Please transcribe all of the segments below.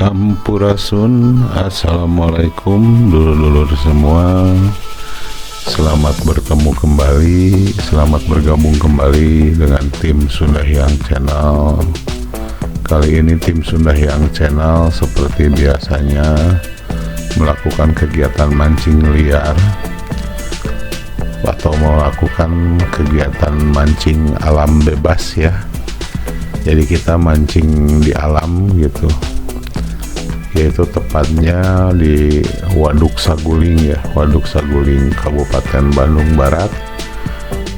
Sampurasun, assalamualaikum dulur-dulur semua. Selamat bertemu kembali, selamat bergabung kembali dengan tim Sunda Hyang Channel. Kali ini tim Sunda Hyang Channel seperti biasanya melakukan kegiatan mancing liar atau melakukan kegiatan mancing alam bebas ya. Jadi kita mancing di alam gitu, yaitu tepatnya di Waduk Saguling ya, Waduk Saguling Kabupaten Bandung Barat,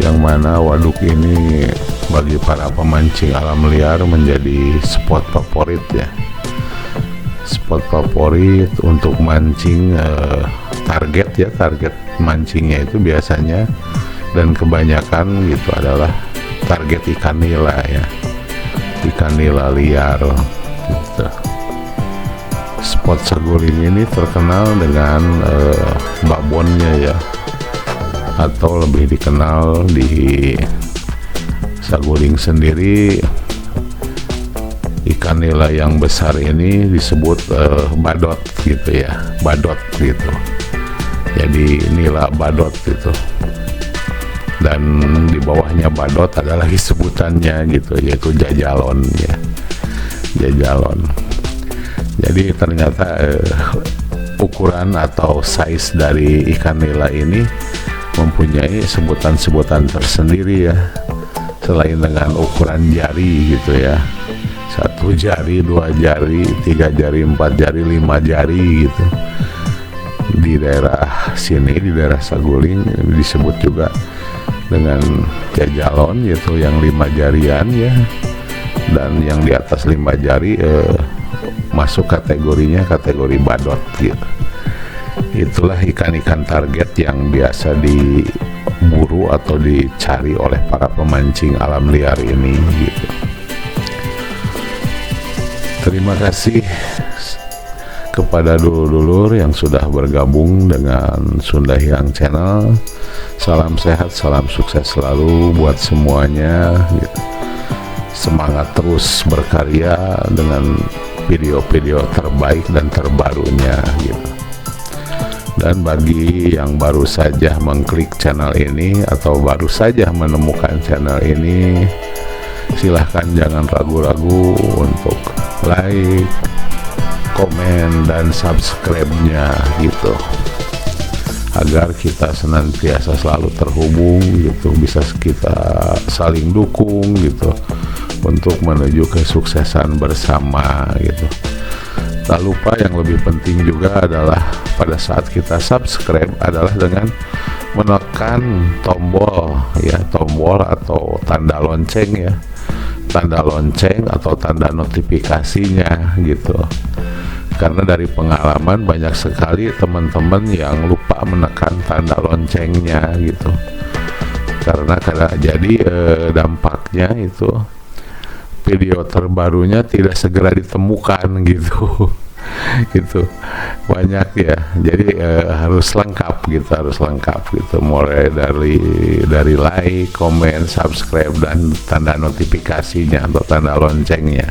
yang mana waduk ini bagi para pemancing alam liar menjadi spot favorit ya, spot favorit untuk mancing. Target mancingnya itu biasanya dan kebanyakan gitu adalah target ikan nila ya, ikan nila liar gitu. Spot Saguling ini terkenal dengan babonnya ya, atau lebih dikenal di Saguling sendiri, ikan nila yang besar ini disebut badot gitu ya, badot gitu. Jadi nila badot gitu, dan di bawahnya badot ada lagi sebutannya gitu, yaitu jajalon ya, jajalon. Jadi ternyata ukuran atau size dari ikan nila ini mempunyai sebutan-sebutan tersendiri ya, selain dengan ukuran jari gitu ya, 1 jari, 2 jari, 3 jari, 4 jari, 5 jari gitu. Di daerah sini, di daerah Saguling disebut juga dengan jajalon, yaitu yang 5 jarian ya, dan yang di atas 5 jari masuk kategorinya kategori badot gitu. Itulah ikan-ikan target yang biasa diburu atau dicari oleh para pemancing alam liar ini gitu. Terima kasih kepada dulur-dulur yang sudah bergabung dengan Sunda Hyang Channel. Salam sehat, salam sukses selalu buat semuanya gitu. Semangat terus berkarya dengan video-video terbaik dan terbarunya gitu. Dan bagi yang baru saja mengklik channel ini atau baru saja menemukan channel ini, silahkan jangan ragu-ragu untuk like, komen, dan subscribe-nya gitu, agar kita senantiasa selalu terhubung gitu, bisa kita saling dukung gitu untuk menuju kesuksesan bersama gitu. Tak lupa yang lebih penting juga adalah pada saat kita subscribe adalah dengan menekan tombol ya, tombol atau tanda lonceng ya, tanda lonceng atau tanda notifikasinya gitu. Karena dari pengalaman banyak sekali teman-teman yang lupa menekan tanda loncengnya gitu, karena jadi dampaknya itu video terbarunya tidak segera ditemukan gitu. Gitu banyak ya, jadi harus lengkap gitu, harus lengkap gitu, mulai dari like, komen, subscribe, dan tanda notifikasinya atau tanda loncengnya.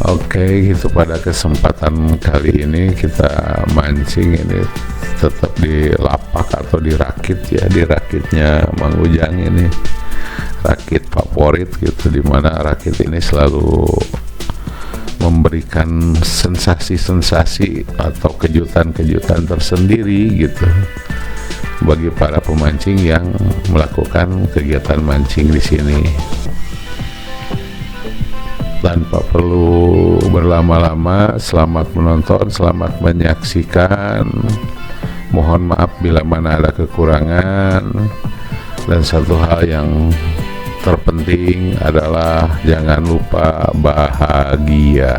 Oke, gitu pada kesempatan kali ini kita mancing ini tetap di lapak atau di rakit ya, di rakitnya Mang Ujang ini, rakit favorit gitu, dimana rakit ini selalu memberikan sensasi-sensasi atau kejutan-kejutan tersendiri gitu bagi para pemancing yang melakukan kegiatan mancing di sini. Tanpa perlu berlama-lama, selamat menonton, selamat menyaksikan. Mohon maaf bila mana ada kekurangan. Dan satu hal yang terpenting adalah jangan lupa bahagia.